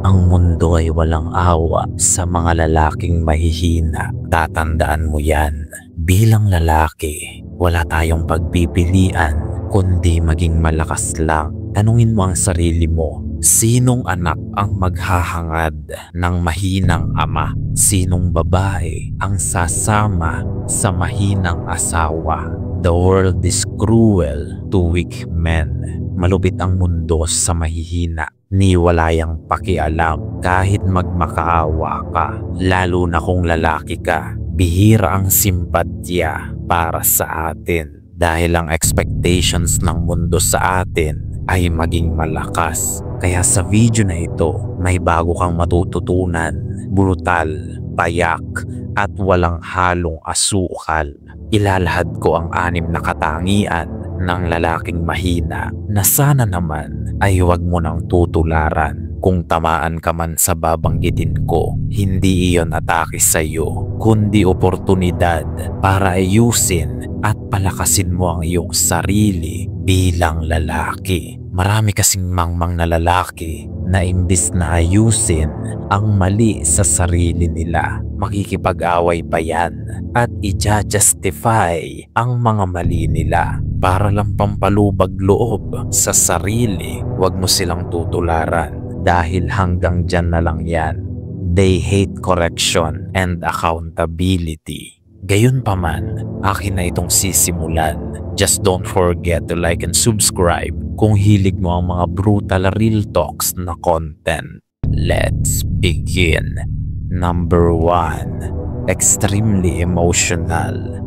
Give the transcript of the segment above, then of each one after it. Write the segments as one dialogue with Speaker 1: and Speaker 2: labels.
Speaker 1: Ang mundo ay walang awa sa mga lalaking mahihina. Tatandaan mo yan. Bilang lalaki, wala tayong pagpipilian kundi maging malakas lang. Tanungin mo ang sarili mo, sinong anak ang maghahangad ng mahinang ama? Sinong babae ang sasama sa mahinang asawa? The world is cruel to weak men. Malupit ang mundo sa mahihina. Ni walayang pakialam kahit magmakaawa ka, lalo na kung lalaki ka. Bihira ang simpatya para sa atin dahil ang expectations ng mundo sa atin ay maging malakas. Kaya sa video na ito, may bago kang matututunan. Brutal, payak, at walang halong asukal. Ilalahad ko ang 6 na katangian ng lalaking mahina na sana naman ay huwag mo nang tutularan. Kung tamaan ka man sa babanggitin ko, hindi iyon atake sa iyo, kundi oportunidad para ayusin at palakasin mo ang iyong sarili bilang lalaki. Marami kasing mangmang na lalaki na imbis na ayusin ang mali sa sarili nila, makikipag-away pa yan at i-justify ang mga mali nila para lang pampalubag loob sa sarili. Huwag mo silang tutularan dahil hanggang dyan na lang yan. They hate correction and accountability. Gayunpaman, akin na itong sisimulan. Just don't forget to like and subscribe kung hilig mo ang mga brutal real talks na content. Let's begin. Number 1. Extremely emotional.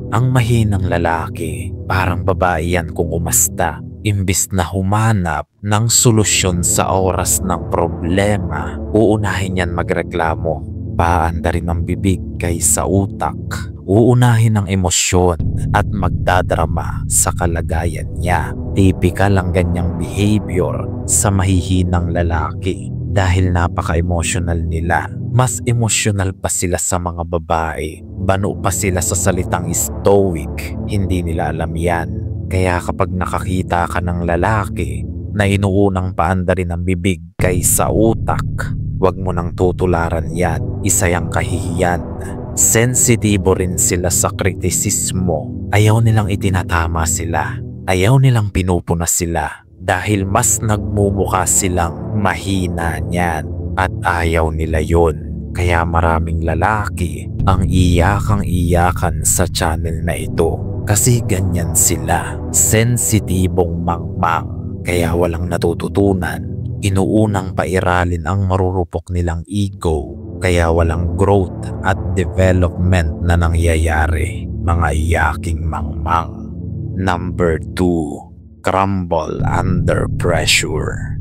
Speaker 1: Ang mahinang lalaki, parang babae yan kung umasta. Imbis na humanap ng solusyon sa oras ng problema, uunahin yan magreklamo. Paanda rin ang bibig kaysa utak. Uunahin ang emosyon at magdadrama sa kalagayan niya. Typical ang ganyang behavior sa mahihinang lalaki dahil napaka-emotional nila. Mas emotional pa sila sa mga babae. Bano pa sila sa salitang stoic. Hindi nila alam yan. Kaya kapag nakakita ka ng lalaki na inuunang paandarin ang bibig kaysa utak, huwag mo nang tutularan yan. Isa yang kahihiyan. Sensitibo rin sila sa kritisismo. Ayaw nilang itinatama sila. Ayaw nilang pinupuna sila dahil mas nagmumukha silang mahina niyan at ayaw nila yon. Kaya maraming lalaki ang iyakang-iyakan sa channel na ito. Kasi ganyan sila, sensitibong mangmang, kaya walang natututunan. Inuunang pairalin ang marurupok nilang ego, kaya walang growth at development na nangyayari, mga iyaking mangmang. Number 2. Crumble under pressure.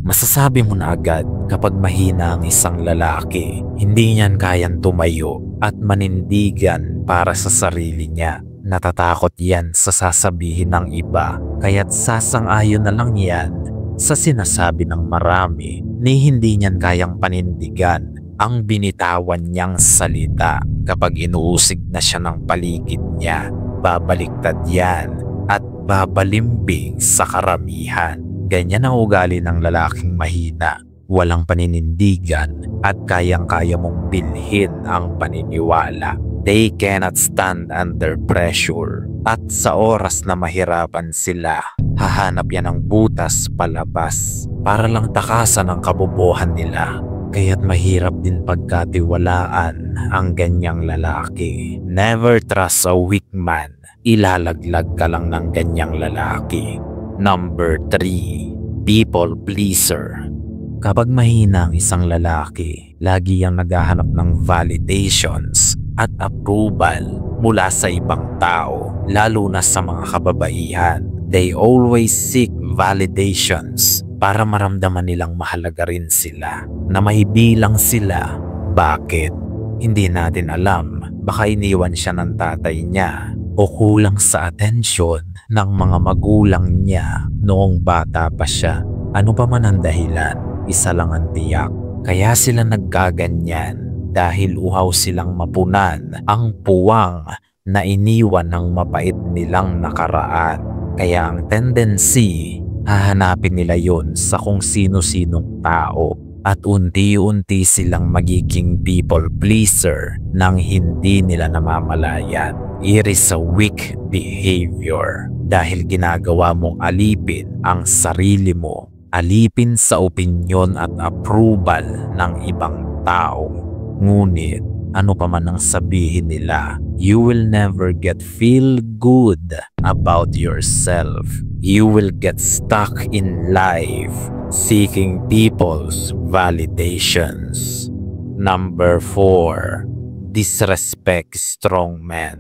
Speaker 1: Masasabi mo na agad kapag mahina ang isang lalaki, hindi niyan kayang tumayo at manindigan para sa sarili niya. Natatakot yan sa sasabihin ng iba, kaya't sasang-ayon na lang yan sa sinasabi ng marami ni hindi niyan kayang panindigan ang binitawan niyang salita. Kapag inuusig na siya ng paligid niya, babaliktad yan at babalimbing sa karamihan. Ganyan ang ugali ng lalaking mahina. Walang paninindigan at kayang-kaya mong bilhin ang paniniwala. They cannot stand under pressure at sa oras na mahirapan sila, hahanap yan ng butas palabas para lang takasan ang kabobohan nila. Kaya't mahirap din pagkatiwalaan ang ganyang lalaki. Never trust a weak man. Ilalaglag ka lang ng ganyang lalaki. Number 3. People pleaser. Kapag mahina ang isang lalaki, lagi yang naghahanap ng validations at approval mula sa ibang tao, lalo na sa mga kababaihan. They always seek validations para maramdaman nilang mahalaga rin sila, na may bilang sila. Bakit? Hindi natin alam. Baka iniwan siya ng tatay niya o kulang sa atensyon ng mga magulang niya noong bata pa siya. Ano pa man ang dahilan, isa lang ang tiyak. Kaya sila nagkaganyan dahil uhaw silang mapunan ang puwang na iniwan ng mapait nilang nakaraan. Kaya ang tendency, hahanapin nila yon sa kung sino-sinong tao at unti-unti silang magiging people pleaser nang hindi nila namamalayan. It is a weak behavior dahil ginagawa mong alipin ang sarili mo, alipin sa opinyon at approval ng ibang tao. Ngunit ano pa man ang sabihin nila, you will never feel good about yourself. You will get stuck in life seeking people's validations. Number 4. Disrespect strong men.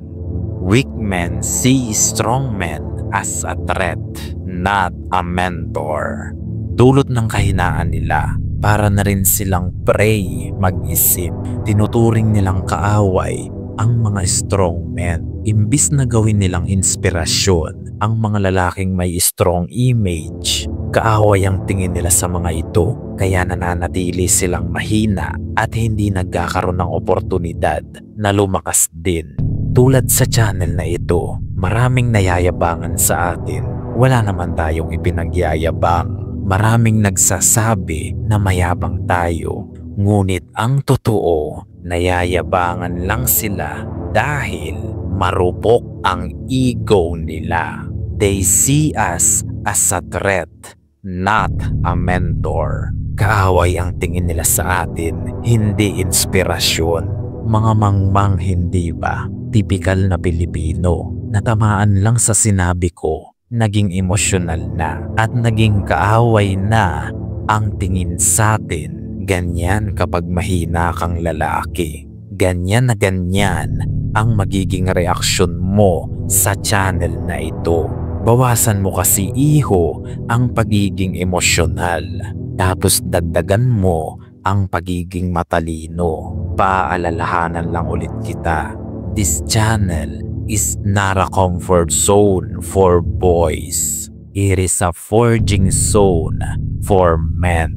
Speaker 1: Weak men see strong men as a threat, not a mentor. Dulot ng kahinaan nila, para na rin silang prey mag-isip. Tinuturing nilang kaaway ang mga strong men. Imbis na gawin nilang inspirasyon ang mga lalaking may strong image, kaaway ang tingin nila sa mga ito, kaya nananatili silang mahina at hindi nagkakaroon ng oportunidad na lumakas din. Tulad sa channel na ito, maraming nayayabangan sa atin. Wala naman tayong ipinagyayabang. Maraming nagsasabi na mayabang tayo. Ngunit ang totoo, nayayabangan lang sila dahil marupok ang ego nila. They see us as a threat, not a mentor. Kaaway ang tingin nila sa atin, hindi inspirasyon. Mga mangmang, hindi ba? Tipikal na Pilipino, natamaan lang sa sinabi ko, naging emosyonal na at naging kaaway na ang tingin sa atin. Ganyan kapag mahina kang lalaki. Ganyan na ganyan ang magiging reaksyon mo sa channel na ito. Bawasan mo kasi iho ang pagiging emosyonal. Tapos dagdagan mo ang pagiging matalino. Paalalahanan lang ulit kita. This channel is not a comfort zone for boys. It is a forging zone for men.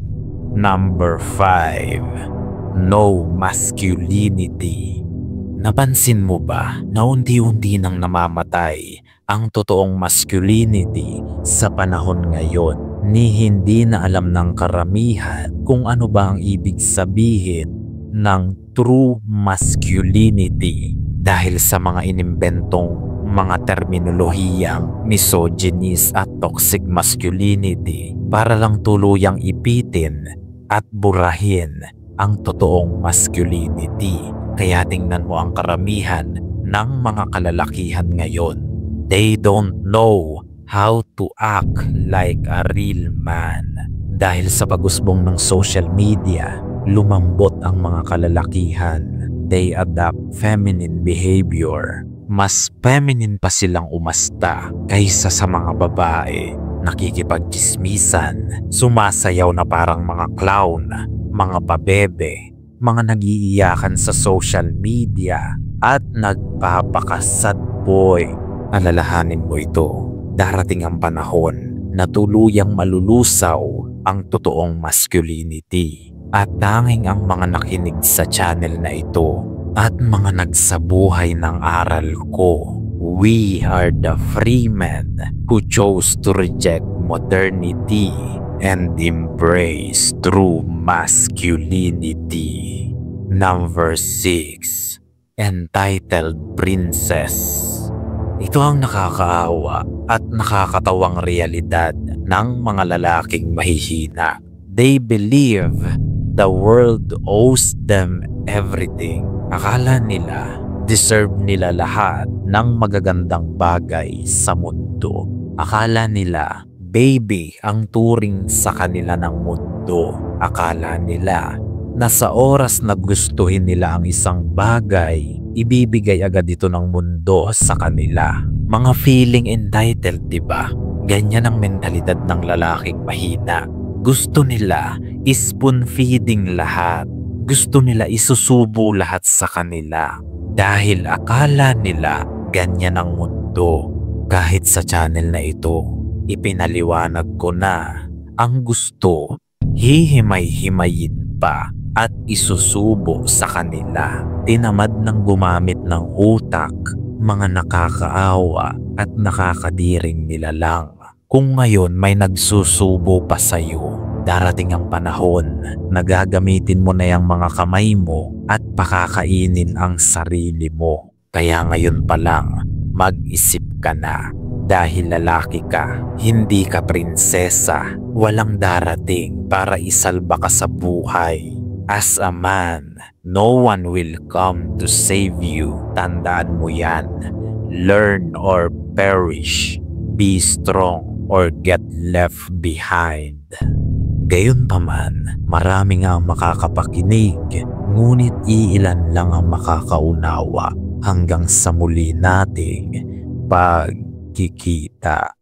Speaker 1: Number 5. No masculinity. Napansin mo ba na unti-unti nang namamatay ang totoong masculinity sa panahon ngayon? Ni hindi na alam ng karamihan kung ano ba ang ibig sabihin ng true masculinity dahil sa mga inimbentong mga terminolohiyang misogynist at toxic masculinity para lang tuluyang ipitin at burahin ang totoong masculinity. Kaya tingnan mo ang karamihan ng mga kalalakihan ngayon. They don't know how to act like a real man. Dahil sa pag-usbong ng social media, lumambot ang mga kalalakihan. They adopt feminine behavior. Mas feminine pa silang umasta kaysa sa mga babae. Nakikipagchismisan, sumasayaw na parang mga clown, mga pabebe, mga nagiiyakan sa social media at nagpapakasad boy. Alalahanin mo ito, darating ang panahon na tuluyang malulusaw ang totoong masculinity. At tanging ang mga nakinig sa channel na ito at mga nagsabuhay ng aral ko, we are the free men who chose to reject modernity and embrace true masculinity. Number 6. Entitled Princess. Ito ang nakakaawa at nakakatawang realidad ng mga lalaking mahihina. They believe the world owes them everything. Akala nila deserve nila lahat ng magagandang bagay sa mundo. Akala nila baby ang turing sa kanila ng mundo. Akala nila na sa oras na gustuhin nila ang isang bagay, ibibigay agad ito ng mundo sa kanila. Mga feeling entitled, diba? Ganyan ang mentalidad ng lalaking mahina. Gusto nila spoon feeding lahat. Gusto nila isusubo lahat sa kanila. Dahil akala nila ganyan ang mundo. Kahit sa channel na ito, ipinaliwanag ko na ang gusto, hihimay-himayin pa at isusubo sa kanila. Tinamad ng gumamit ng utak, mga nakakaawa at nakakadiring nila lang. Kung ngayon may nagsusubo pa sa'yo Darating ang panahon na gagamitin mo na yung mga kamay mo at pakakainin ang sarili mo. Kaya ngayon pa lang, mag-isip ka na. Dahil lalaki ka, hindi ka prinsesa. Walang darating para isalba ka sa buhay. As a man, no one will come to save you. Tandaan mo yan. Learn or perish. Be strong or get left behind. Gayunpaman, marami nga ang makakapakinig, ngunit iilan lang ang makakaunawa hanggang sa muli nating pagkikita.